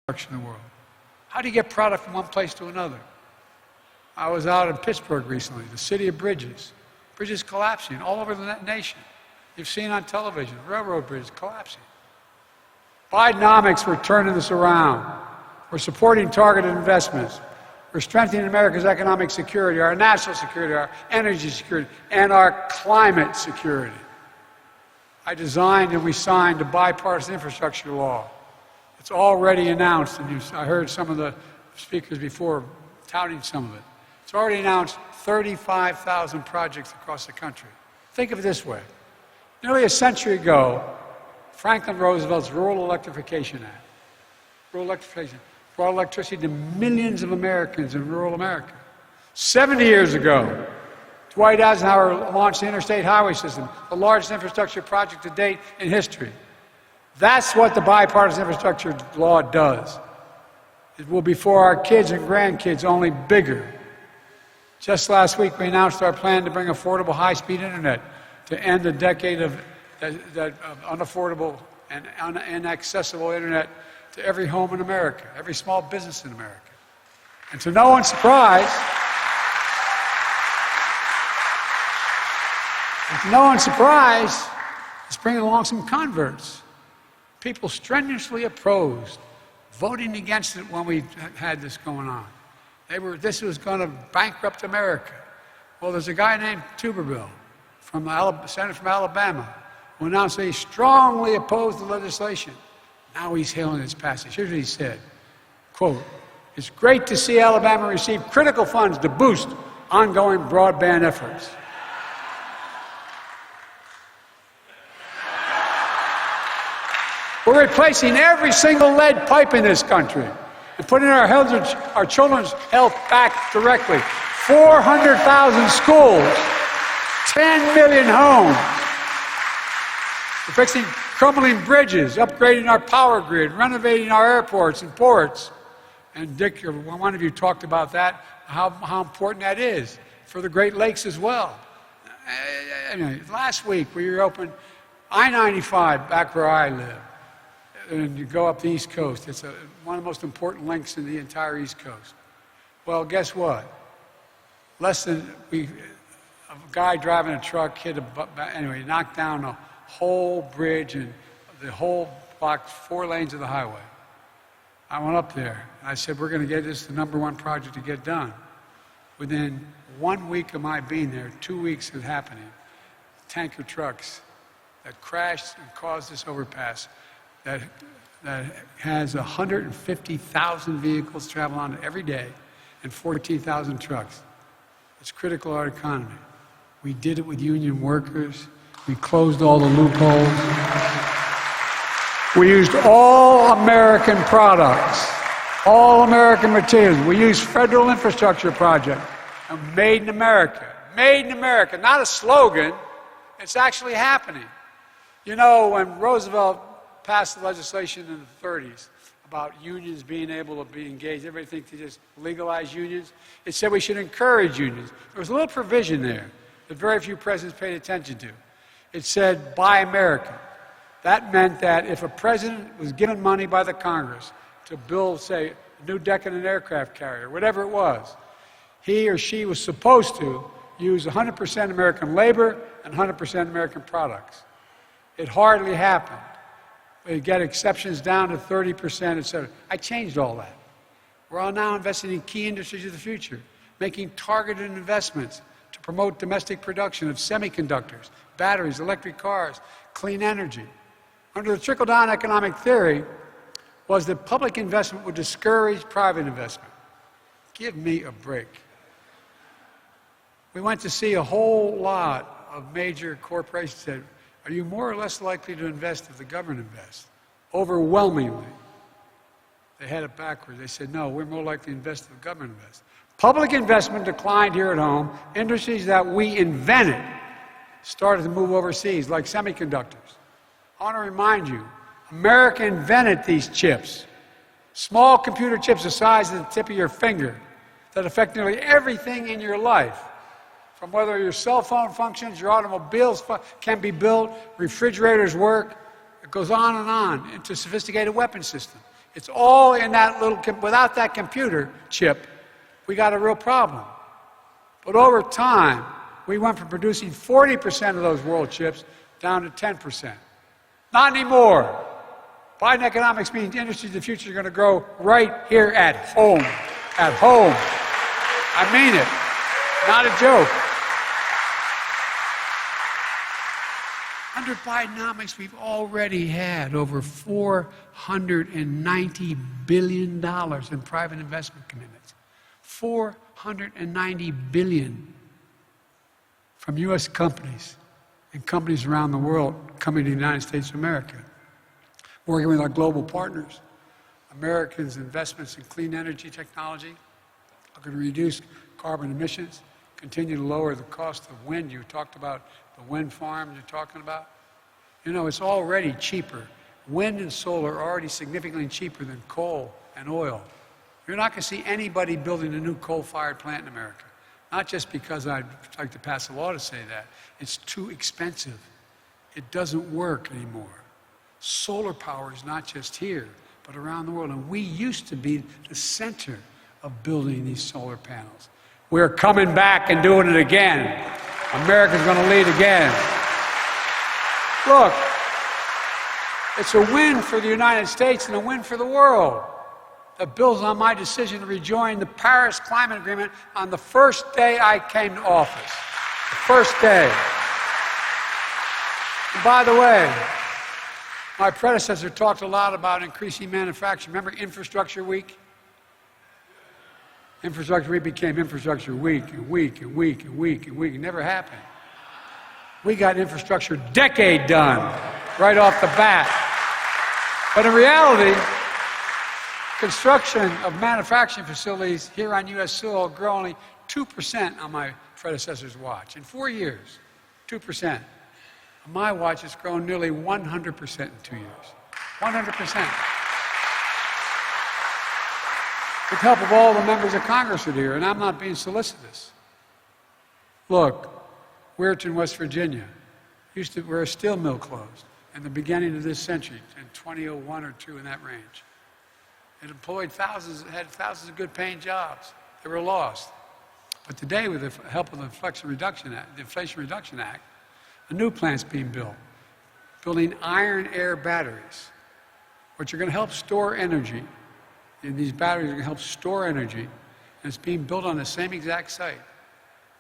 in the world. How do you get product from one place to another? I was out in Pittsburgh recently, the city of bridges. Bridges collapsing all over the nation. You've seen on television, railroad bridges collapsing. Bidenomics, we're turning this around. We're supporting targeted investments. We're strengthening America's economic security, our national security, our energy security, and our climate security. I designed and we signed a bipartisan infrastructure law. It's already announced, and I heard some of the speakers before touting some of it. It's already announced 35,000 projects across the country. Think of it this way. Nearly a century ago, Franklin Roosevelt's Rural Electrification Act, rural electrification, brought electricity to millions of Americans in rural America. 70 years ago, Dwight Eisenhower launched the Interstate Highway System, the largest infrastructure project to date in history. That's what the bipartisan infrastructure law does. It will be for our kids and grandkids, only bigger. Just last week, we announced our plan to bring affordable high-speed internet to end the decade of unaffordable and inaccessible internet to every home in America, every small business in America. And to no one's surprise, it's bringing along some converts. People strenuously opposed, voting against it when we had this going on. This was going to bankrupt America. Well, there's a guy named Tuberville, senator from Alabama, who announced that he strongly opposed the legislation. Now he's hailing its passage. Here's what he said, quote, "It's great to see Alabama receive critical funds to boost ongoing broadband efforts." We're replacing every single lead pipe in this country and putting our children's health back directly. 400,000 schools, 10 million homes. We're fixing crumbling bridges, upgrading our power grid, renovating our airports and ports. And Dick, one of you talked about that, how important that is for the Great Lakes as well. Anyway, last week we reopened I-95 back where I live. And you go up the East Coast. It's one of the most important links in the entire East Coast. Well, guess what? A guy driving a truck knocked down the whole bridge and the whole block, 4 lanes of the highway. I went up there and I said, we're going to get this the #1 project to get done. Within 1 week of my being there, 2 weeks of happening, tanker trucks that crashed and caused this overpass that has 150,000 vehicles travel on it every day and 14,000 trucks. It's critical to our economy. We did it with union workers. We closed all the loopholes. We used all American products, all American materials. We used federal infrastructure project. Made in America. Made in America, not a slogan. It's actually happening. You know, when Roosevelt passed the legislation in the 30s about unions being able to be engaged, everybody thinks they just legalize unions. It said we should encourage unions. There was a little provision there that very few presidents paid attention to. It said, buy American. That meant that if a president was given money by the Congress to build, say, a new deck in an aircraft carrier, whatever it was, he or she was supposed to use 100% American labor and 100% American products. It hardly happened. We get exceptions down to 30%, et cetera. I changed all that. We're all now investing in key industries of the future, making targeted investments to promote domestic production of semiconductors, batteries, electric cars, clean energy. Under the trickle-down economic theory was that public investment would discourage private investment. Give me a break. We went to see a whole lot of major corporations said, are you more or less likely to invest if the government invests? Overwhelmingly. They had it backwards. They said, no, we're more likely to invest if the government invests. Public investment declined here at home. Industries that we invented started to move overseas, like semiconductors. I want to remind you, America invented these chips. Small computer chips the size of the tip of your finger that affect nearly everything in your life. From whether your cell phone functions, your automobiles can be built, refrigerators work, it goes on, into sophisticated weapon systems. It's all in that little, without that computer chip, we got a real problem. But over time, we went from producing 40% of those world chips down to 10%. Not anymore. Biden economics means industries of the future are going to grow right here at home. At home. I mean it. Not a joke. Under Bidenomics, we've already had over $490 billion in private investment commitments. $490 billion from U.S. companies and companies around the world coming to the United States of America. Working with our global partners, Americans' investments in clean energy technology are going to reduce carbon emissions, continue to lower the cost of wind. You talked about the wind farms you're talking about. You know, it's already cheaper. Wind and solar are already significantly cheaper than coal and oil. You're not going to see anybody building a new coal-fired plant in America. Not just because I'd like to pass a law to say that. It's too expensive. It doesn't work anymore. Solar power is not just here, but around the world. And we used to be the center of building these solar panels. We're coming back and doing it again. America's going to lead again. Look, it's a win for the United States and a win for the world that builds on my decision to rejoin the Paris Climate Agreement on the first day I came to office. The first day. And by the way, my predecessor talked a lot about increasing manufacturing. Remember Infrastructure Week? Infrastructure Week became Infrastructure Week and week and week and week and week. It never happened. We got Infrastructure Decade done right off the bat. But in reality, construction of manufacturing facilities here on U.S. soil grew only 2% on my predecessor's watch. In 4 years, 2%. On my watch, it's grown nearly 100% in 2 years. 100%. With the help of all the members of Congress that are here, and I'm not being solicitous. Look, Weirton, West Virginia, used to where a steel mill closed in the beginning of this century, in 2001 or 2 in that range. It employed thousands, it had thousands of good paying jobs. They were lost. But today, with the help of the Inflation Reduction Act, a new plant's being built, building iron-air batteries, which are going to help store energy. And these batteries are going to help store energy, and it's being built on the same exact site,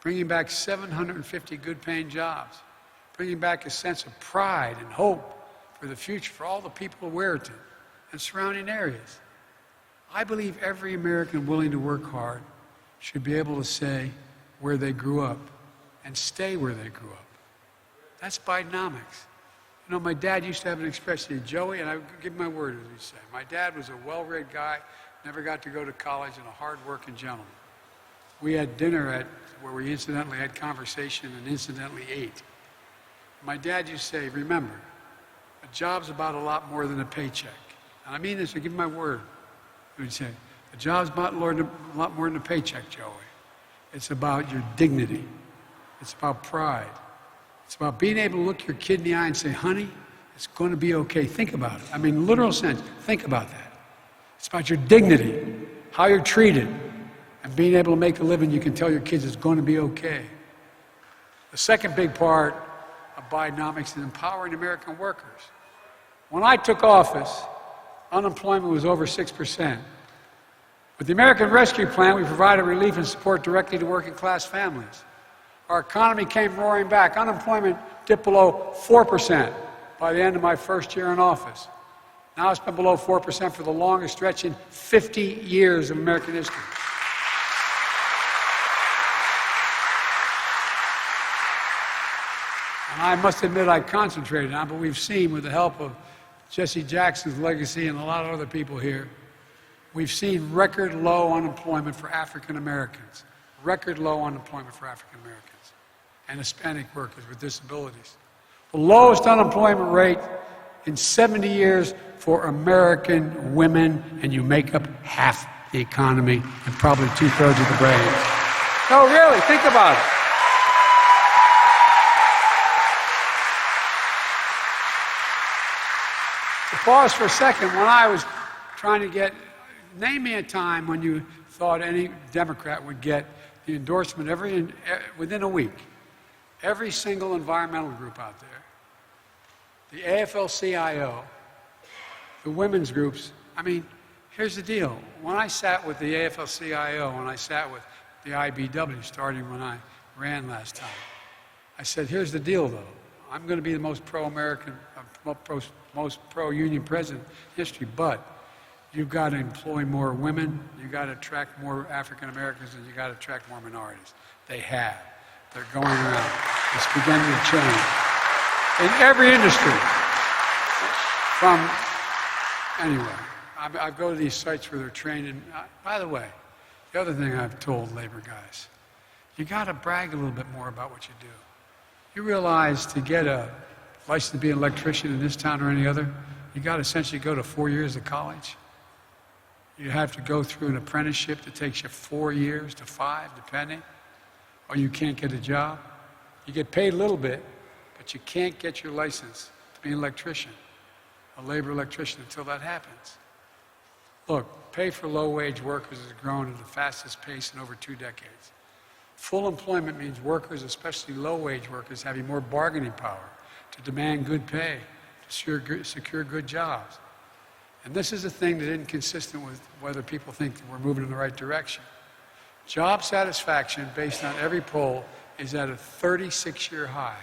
bringing back 750 good-paying jobs, bringing back a sense of pride and hope for the future for all the people of Weirton and surrounding areas. I believe every American willing to work hard should be able to say where they grew up and stay where they grew up. That's Bidenomics. You know, my dad used to have an expression, Joey, and I give my word, as we say. My dad was a well-read guy, never got to go to college, and a hard-working gentleman. We had dinner where we incidentally had conversation and incidentally ate. My dad used to say, remember, a job's about a lot more than a paycheck. And I mean this, I give my word. He would say, a job's about a lot more than a paycheck, Joey. It's about your dignity. It's about pride. It's about being able to look your kid in the eye and say, honey, it's going to be okay. Think about it. I mean, literal sense, think about that. It's about your dignity, how you're treated, and being able to make a living you can tell your kids it's going to be okay. The second big part of Bidenomics is empowering American workers. When I took office, unemployment was over 6%. With the American Rescue Plan, we provided relief and support directly to working class families. Our economy came roaring back. Unemployment dipped below 4% by the end of my first year in office. Now it's been below 4% for the longest stretch in 50 years of American history. And I must admit I concentrated on it, but we've seen with the help of Jesse Jackson's legacy and a lot of other people here, we've seen record low unemployment for African Americans. Record low unemployment for African Americans and Hispanic workers with disabilities. The lowest unemployment rate in 70 years for American women, and you make up half the economy and probably 2/3 of the brains. No, really, think about it. To pause for a second, when I was trying to get, name me a time when you thought any Democrat would get the endorsement within a week. Every single environmental group out there, the AFL-CIO, the women's groups. I mean, here's the deal. When I sat with the AFL-CIO, when I sat with the IBW, starting when I ran last time, I said, here's the deal, though. I'm going to be the most pro-American, most pro-union president in history, but you've got to employ more women, you've got to attract more African Americans, and you've got to attract more minorities. They have. They're going around. It's beginning to change. In every industry. Anyway, I go to these sites where they're trained. And by the way, the other thing I've told labor guys, you got to brag a little bit more about what you do. You realize to get a license to be an electrician in this town or any other, you got to essentially go to 4 years of college. You have to go through an apprenticeship that takes you 4 years to 5, depending, or you can't get a job. You get paid a little bit, but you can't get your license to be an electrician, a labor electrician, until that happens. Look, pay for low-wage workers has grown at the fastest pace in over 2 decades. Full employment means workers, especially low-wage workers, having more bargaining power to demand good pay, to secure good jobs. And this is a thing that isn't consistent with whether people think that we're moving in the right direction. Job satisfaction, based on every poll, is at a 36-year high.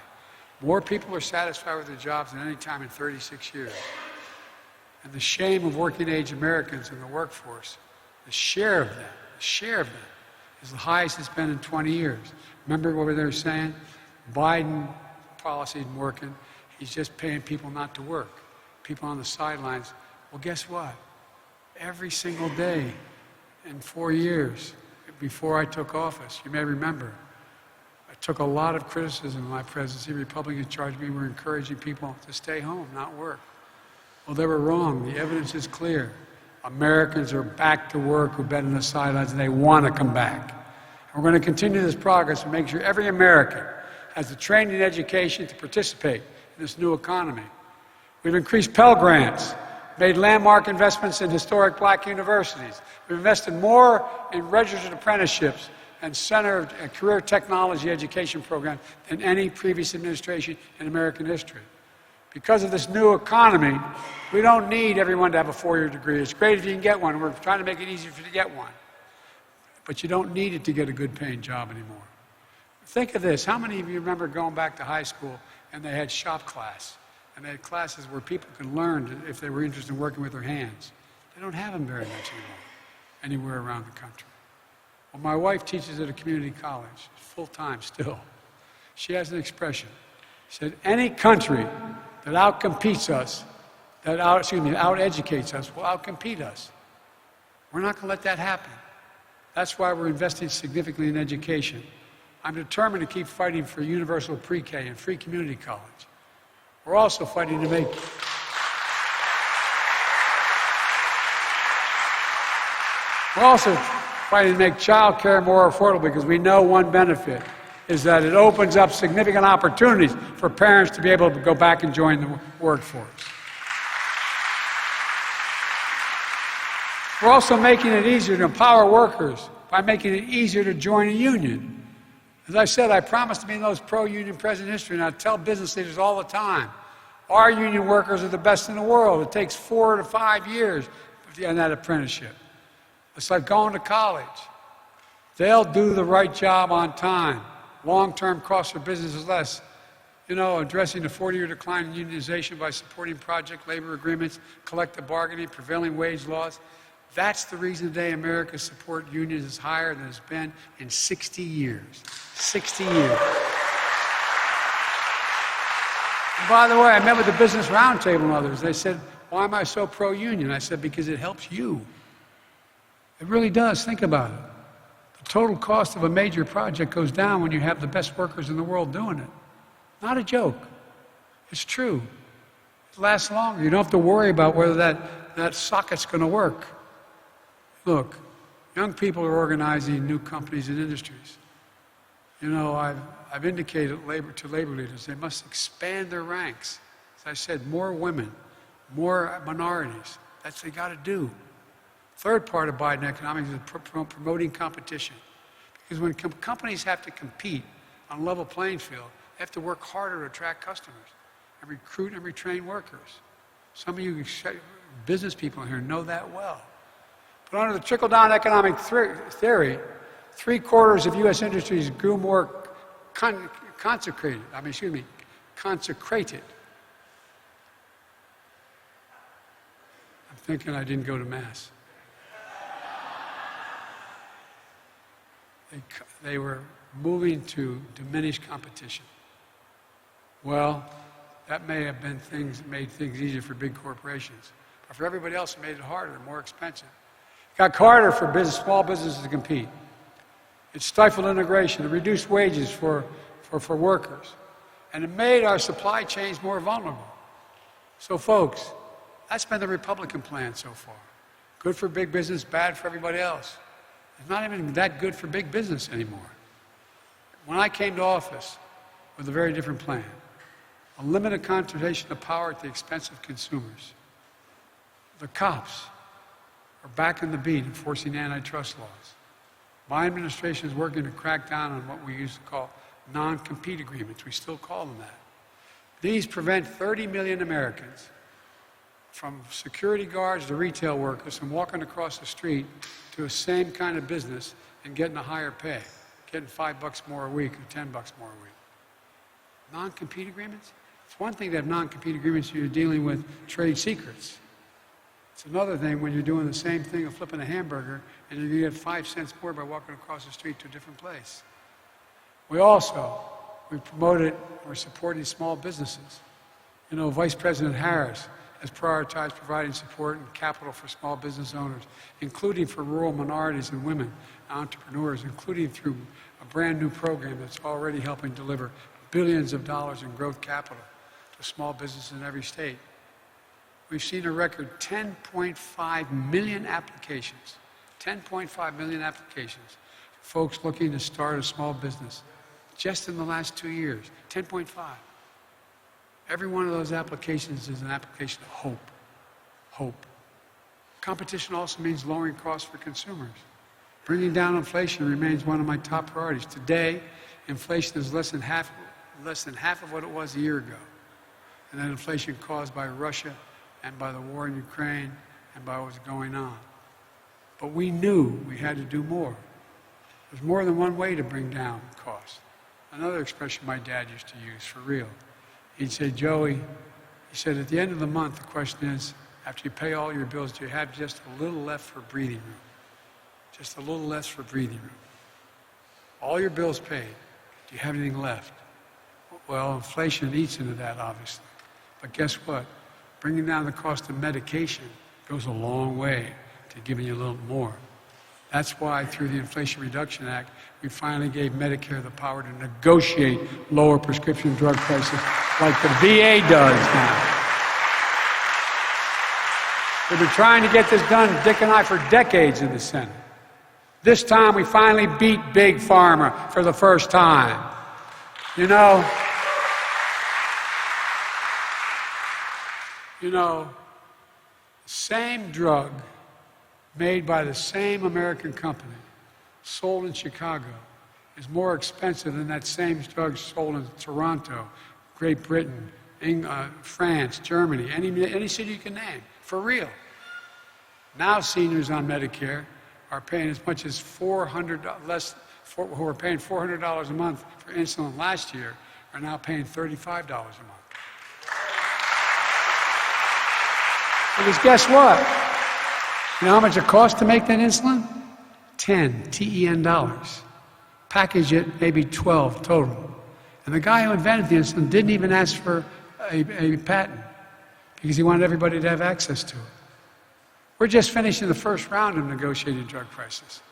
More people are satisfied with their jobs than any time in 36 years. And the shame of working-age Americans in the workforce, the share of them, is the highest it's been in 20 years. Remember what they were saying? Biden policy isn't working. He's just paying people not to work. People on the sidelines. Well, guess what? Every single day in 4 years before I took office, you may remember, I took a lot of criticism in my presidency. Republicans charged me we're encouraging people to stay home, not work. Well, they were wrong. The evidence is clear. Americans are back to work who've been on the sidelines, and they want to come back. And we're going to continue this progress and make sure every American has the training and education to participate in this new economy. We've increased Pell Grants, made landmark investments in historic black universities. We've invested more in registered apprenticeships and centered career technology education programs than any previous administration in American history. Because of this new economy, we don't need everyone to have a 4-year degree. It's great if you can get one. We're trying to make it easier for you to get one. But you don't need it to get a good paying job anymore. Think of this. How many of you remember going back to high school and they had shop class? And they had classes where people could learn if they were interested in working with their hands. They don't have them very much anymore, anywhere around the country. Well, my wife teaches at a community college, full-time still. She has an expression. She said, any country that outcompetes us, out-educates us, will outcompete us. We're not going to let that happen. That's why we're investing significantly in education. I'm determined to keep fighting for universal pre-K and free community college. We're also fighting to make child care more affordable, because we know one benefit is that it opens up significant opportunities for parents to be able to go back and join the workforce. We're also making it easier to empower workers by making it easier to join a union. As I said, I promised to be the most pro-union president in history, and I tell business leaders all the time, our union workers are the best in the world. It takes 4 to 5 years in that apprenticeship. It's like going to college. They'll do the right job on time. Long-term cost for business is less. Addressing the 40-year decline in unionization by supporting project labor agreements, collective bargaining, prevailing wage laws. That's the reason today America's support unions is higher than it's been in 60 years. 60 years. And by the way, I met with the Business Roundtable and others. They said, why am I so pro-union? I said, because it helps you. It really does. Think about it. The total cost of a major project goes down when you have the best workers in the world doing it. Not a joke. It's true. It lasts longer. You don't have to worry about whether that socket's going to work. Look, young people are organizing new companies and industries. I've indicated to labor leaders they must expand their ranks. As I said, more women, more minorities. That's what they got to do. Third part of Biden economics is promoting competition. Because when companies have to compete on a level playing field, they have to work harder to attract customers and recruit and retrain workers. Some of you business people in here know that well. But under the trickle-down economic theory, 3/4 of U.S. industries grew more consecrated. I'm thinking I didn't go to Mass. They were moving to diminish competition. Well, that may have been made things easier for big corporations. But for everybody else, it made it harder, more expensive. It got harder for small businesses to compete. It stifled integration. It reduced wages for workers. And it made our supply chains more vulnerable. So folks, that's been the Republican plan so far. Good for big business, bad for everybody else. It's not even that good for big business anymore. When I came to office with a very different plan, a limited concentration of power at the expense of consumers. The cops are back in the beat enforcing antitrust laws. My administration is working to crack down on what we used to call non-compete agreements. We still call them that. These prevent 30 million Americans, from security guards to retail workers, from walking across the street to the same kind of business and getting a higher pay, getting $5 more a week or $10 more a week. Non-compete agreements? It's one thing to have non-compete agreements when you're dealing with trade secrets. It's another thing when you're doing the same thing of flipping a hamburger and you're going to get 5 cents more by walking across the street to a different place. We promoted or supporting small businesses. You know, Vice President Harris has prioritized providing support and capital for small business owners, including for rural minorities and women entrepreneurs, including through a brand new program that's already helping deliver billions of dollars in growth capital to small businesses in every state. We've seen a record 10.5 million applications, 10.5 million applications for folks looking to start a small business just in the last 2 years, 10.5. Every one of those applications is an application of hope. Hope. Competition also means lowering costs for consumers. Bringing down inflation remains one of my top priorities. Today, inflation is less than half of what it was a year ago. And that inflation caused by Russia and by the war in Ukraine and by what was going on. But we knew we had to do more. There's more than one way to bring down costs. Another expression my dad used to use, for real. He'd say, Joey, he said, at the end of the month, the question is, after you pay all your bills, do you have just a little left for breathing room? Just a little less for breathing room. All your bills paid. Do you have anything left? Well, inflation eats into that, obviously. But guess what? Bringing down the cost of medication goes a long way to giving you a little more. That's why, through the Inflation Reduction Act, we finally gave Medicare the power to negotiate lower prescription drug prices like the VA does now. We've been trying to get this done, Dick and I, for decades in the Senate. This time, we finally beat Big Pharma for the first time. You know, same drug made by the same American company, sold in Chicago, is more expensive than that same drug sold in Toronto, Great Britain, France, Germany, any city you can name, for real. Now seniors on Medicare are paying as much as who were paying $400 a month for insulin last year are now paying $35 a month. Because guess what? You know how much it costs to make that insulin? 10 TEN dollars. Package it, maybe 12 total. And the guy who invented the insulin didn't even ask for a patent because he wanted everybody to have access to it. We're just finishing the first round of negotiating drug prices.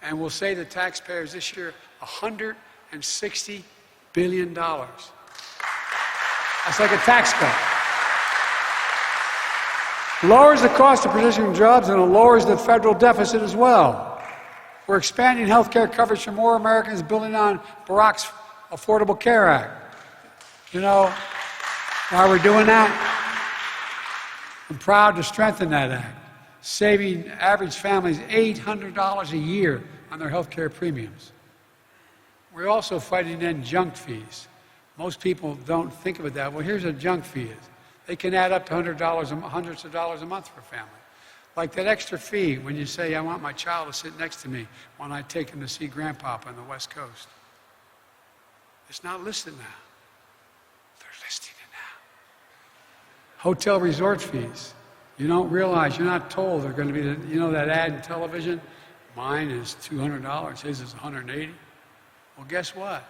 And we'll say to taxpayers this year, $160 billion. That's like a tax cut. Lowers the cost of producing jobs and it lowers the federal deficit as well. We're expanding health care coverage for more Americans, building on Barack's Affordable Care Act. You know why we're doing that? I'm proud to strengthen that act. saving average families $800 a year on their health care premiums. We're also fighting to end junk fees. Most people don't think of it that way. Well, here's what a junk fee is. They can add up to hundreds of dollars a month for a family. Like that extra fee when you say, I want my child to sit next to me when I take him to see Grandpapa on the West Coast. It's not listed now. They're listing it now. Hotel resort fees. You don't realize, you're not told they're going to be, you know that ad in television? Mine is $200, his is $180. Well, guess what?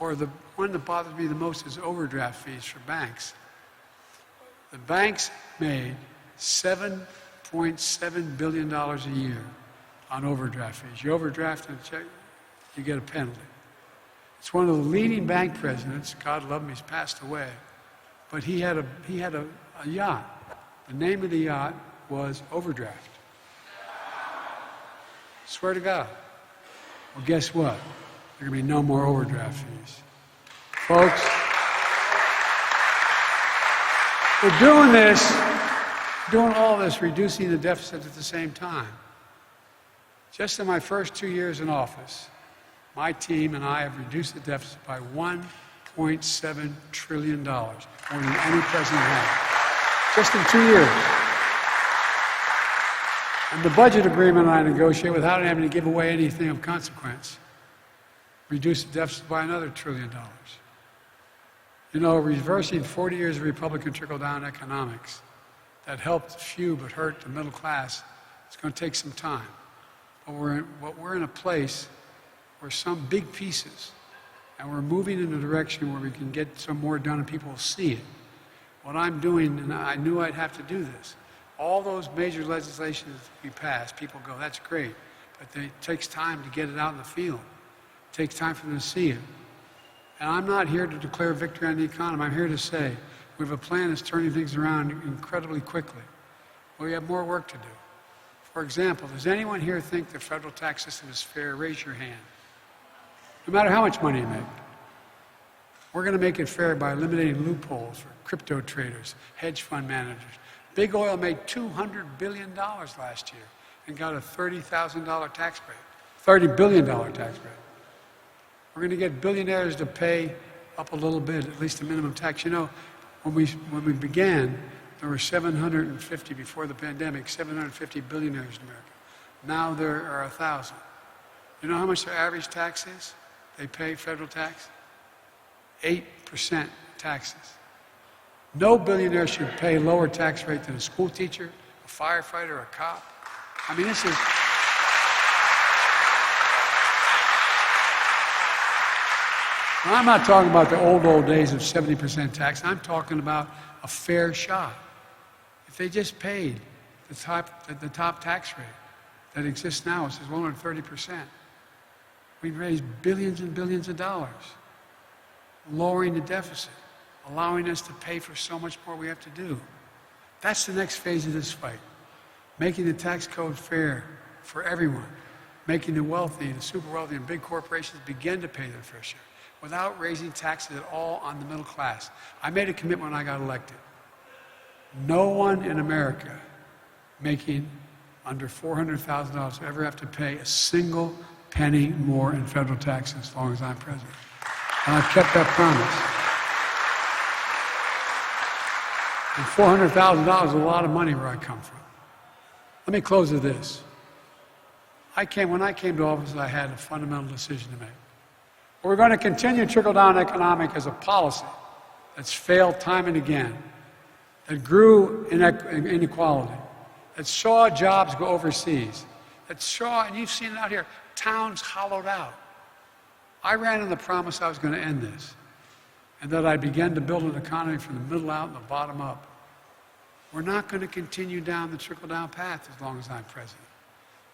Or the one that bothers me the most is overdraft fees for banks. The banks made $7.7 billion a year on overdraft fees. You overdraft a check, you get a penalty. It's one of the leading bank presidents, God love him, he's passed away, but he had a yacht. The name of the yacht was Overdraft. Swear to God. Well, guess what? There are going to be no more overdraft fees. Folks, we're doing all this, reducing the deficit at the same time. Just in my first 2 years in office, my team and I have reduced the deficit by $1.7 trillion, more than any president has. Just in 2 years. And the budget agreement I negotiated without having to give away anything of consequence reduced the deficit by another $1 trillion. You know, reversing 40 years of Republican trickle-down economics that helped few but hurt the middle class, it's going to take some time. But we're in a place where some big pieces, and we're moving in a direction where we can get some more done and people will see it. What I'm doing, and I knew I'd have to do this, all those major legislations we pass, people go, that's great, but it takes time to get it out in the field. It takes time for them to see it. And I'm not here to declare victory on the economy. I'm here to say we have a plan that's turning things around incredibly quickly. We have more work to do. For example, does anyone here think the federal tax system is fair? Raise your hand. No matter how much money you make. We're going to make it fair by eliminating loopholes for crypto traders, hedge fund managers. Big oil made $200 billion last year and got a $30,000 tax break, $30 billion tax break. We're going to get billionaires to pay up a little bit, at least the minimum tax. You know, when we began, there were 750 before the pandemic, 750 billionaires in America. Now there are 1,000. You know how much their average tax is? They pay federal tax? 8% taxes. No billionaire should pay a lower tax rate than a school teacher, a firefighter, a cop. I mean, this is... I'm not talking about the old days of 70% tax. I'm talking about a fair shot. If they just paid the top tax rate that exists now, which is 130%, we'd raise billions and billions of dollars, lowering the deficit, allowing us to pay for so much more we have to do. That's the next phase of this fight. Making the tax code fair for everyone. Making the wealthy, the super wealthy, and big corporations begin to pay their fair share without raising taxes at all on the middle class. I made a commitment when I got elected. No one in America making under $400,000 ever have to pay a single penny more in federal taxes as long as I'm president. And I've kept that promise. And $400,000 is a lot of money where I come from. Let me close with this. When I came to office, I had a fundamental decision to make. We're going to continue trickle-down economics as a policy that's failed time and again, that grew inequality, that saw jobs go overseas, that saw, and you've seen it out here, towns hollowed out. I ran on the promise I was going to end this, and that I began to build an economy from the middle out and the bottom up. We're not going to continue down the trickle-down path as long as I'm president.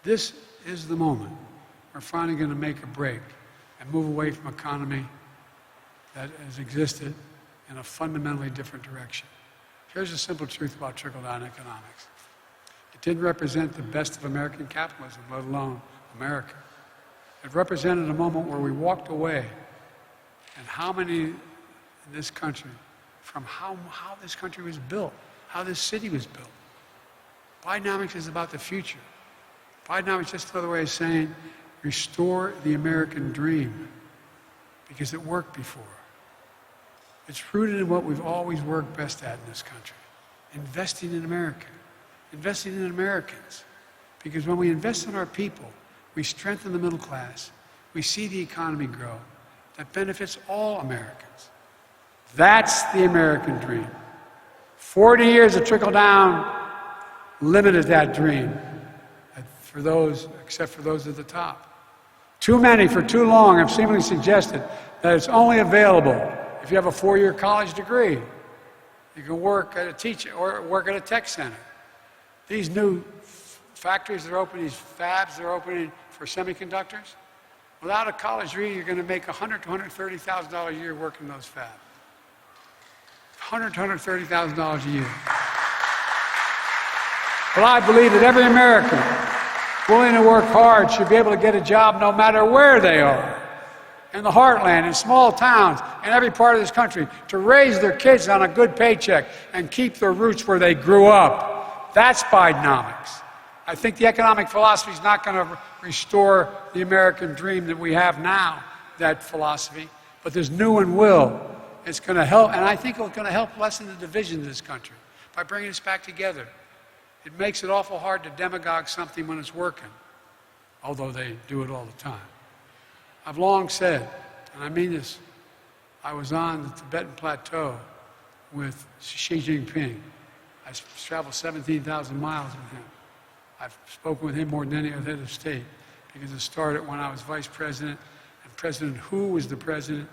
This is the moment. We're finally going to make a break and move away from an economy that has existed in a fundamentally different direction. Here's the simple truth about trickle-down economics. It didn't represent the best of American capitalism, let alone America. It represented a moment where we walked away, and how many in this country, from how this country was built, how this city was built, Bidenomics is about the future. Bidenomics is just another way of saying, restore the American dream, because it worked before. It's rooted in what we've always worked best at in this country, investing in America, investing in Americans. Because when we invest in our people, we strengthen the middle class, we see the economy grow, that benefits all Americans. That's the American dream. 40 years of trickle-down limited that dream, for those, except for those at the top. Too many, for too long, have seemingly suggested that it's only available if you have a 4-year college degree. You can work at a teacher or work at a tech center. These new factories that are opening, these fabs that are opening for semiconductors, without a college degree, you're going to make $100,000 to $130,000 a year working in those fabs. $100,000 to $130,000 a year. But I believe that every American willing to work hard should be able to get a job no matter where they are. In the heartland, in small towns, in every part of this country, to raise their kids on a good paycheck and keep their roots where they grew up. That's Bidenomics. I think the economic philosophy is not going to restore the American dream that we have now, that philosophy, but this new one will. It's going to help, and I think it's going to help lessen the division of this country by bringing us back together. It makes it awful hard to demagogue something when it's working, although they do it all the time. I've long said, and I mean this, I was on the Tibetan Plateau with Xi Jinping. I traveled 17,000 miles with him. I've spoken with him more than any other head of state, because it started when I was vice president, and President Hu was the president,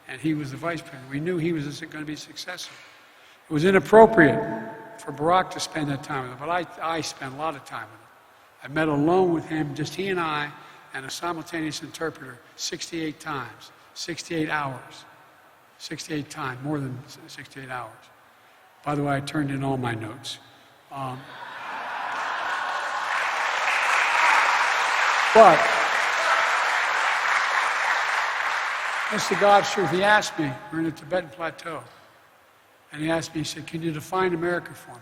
and he was the vice president. We knew he was going to be successful. It was inappropriate for Barack to spend that time with him, but I spent a lot of time with him. I met alone with him, just he and I, and a simultaneous interpreter 68 times, 68 hours, 68 times, more than 68 hours. By the way, I turned in all my notes. But, Mr. God's truth, he asked me, we're in the Tibetan Plateau, and he asked me, he said, can you define America for me?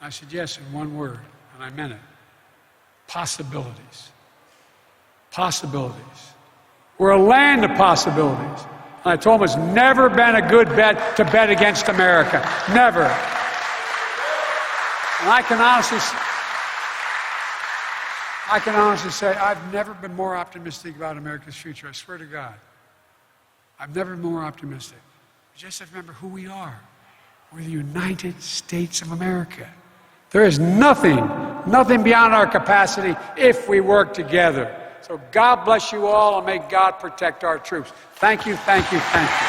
And I said, yes, in one word, and I meant it. Possibilities. Possibilities. We're a land of possibilities. And I told him it's never been a good bet to bet against America. Never. And I can honestly say I've never been more optimistic about America's future. I swear to God. I've never been more optimistic. We just have to remember who we are. We're the United States of America. There is nothing beyond our capacity if we work together. So God bless you all, and may God protect our troops. Thank you, thank you, thank you.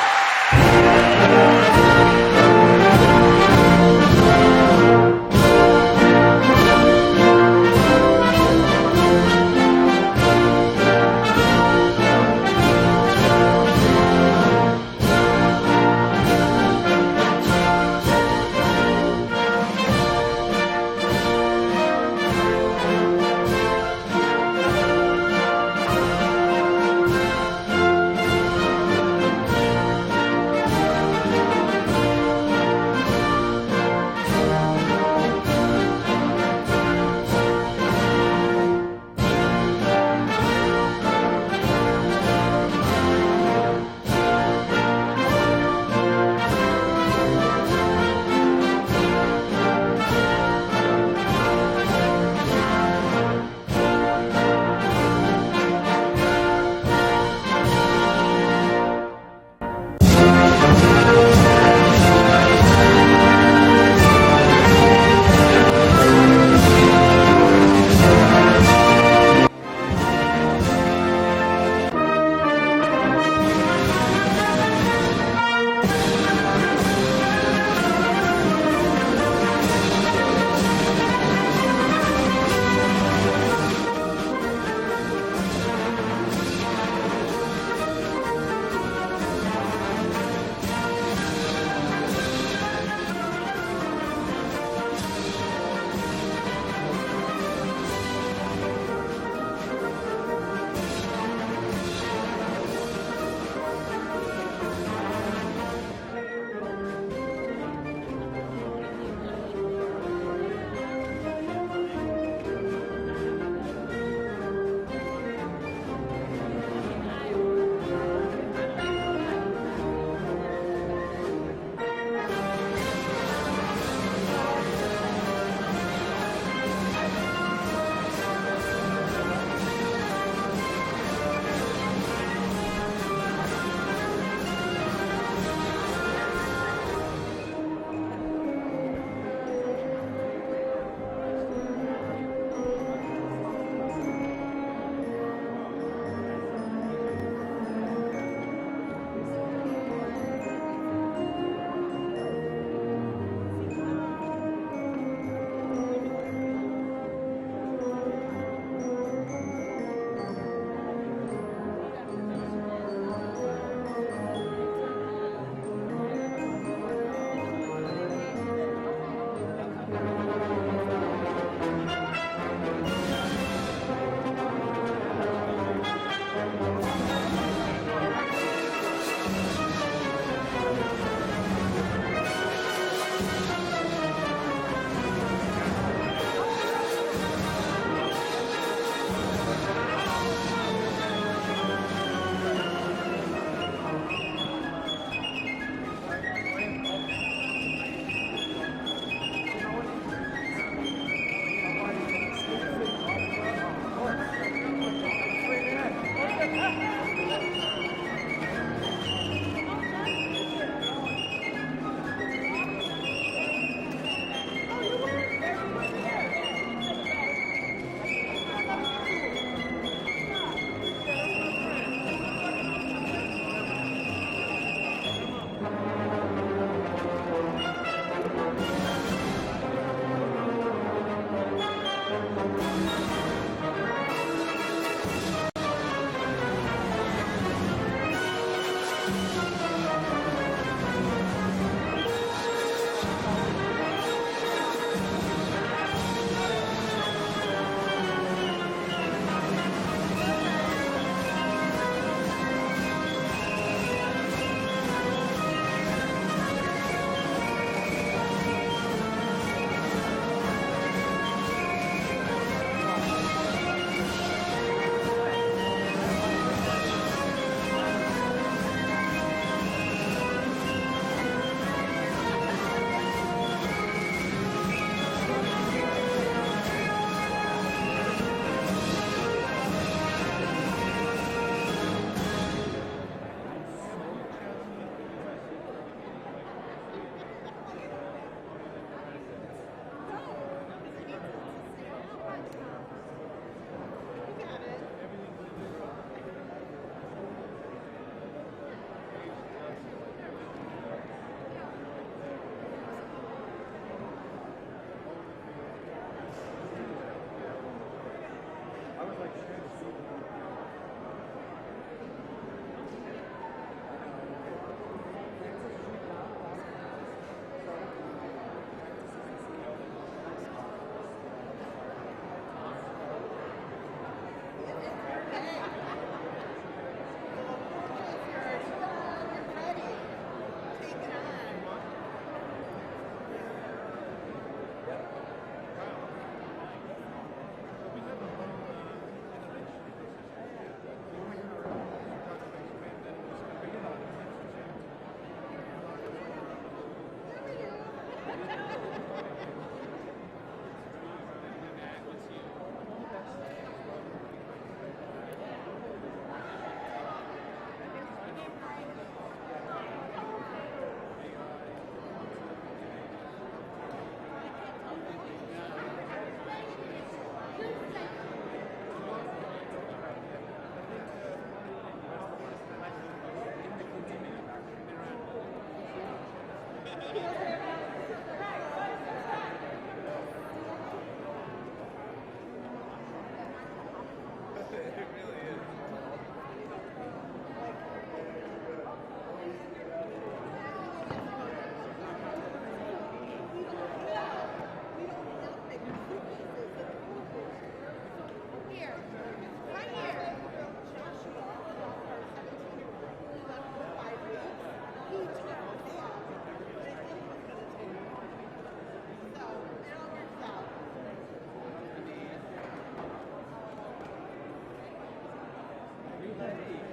Everybody.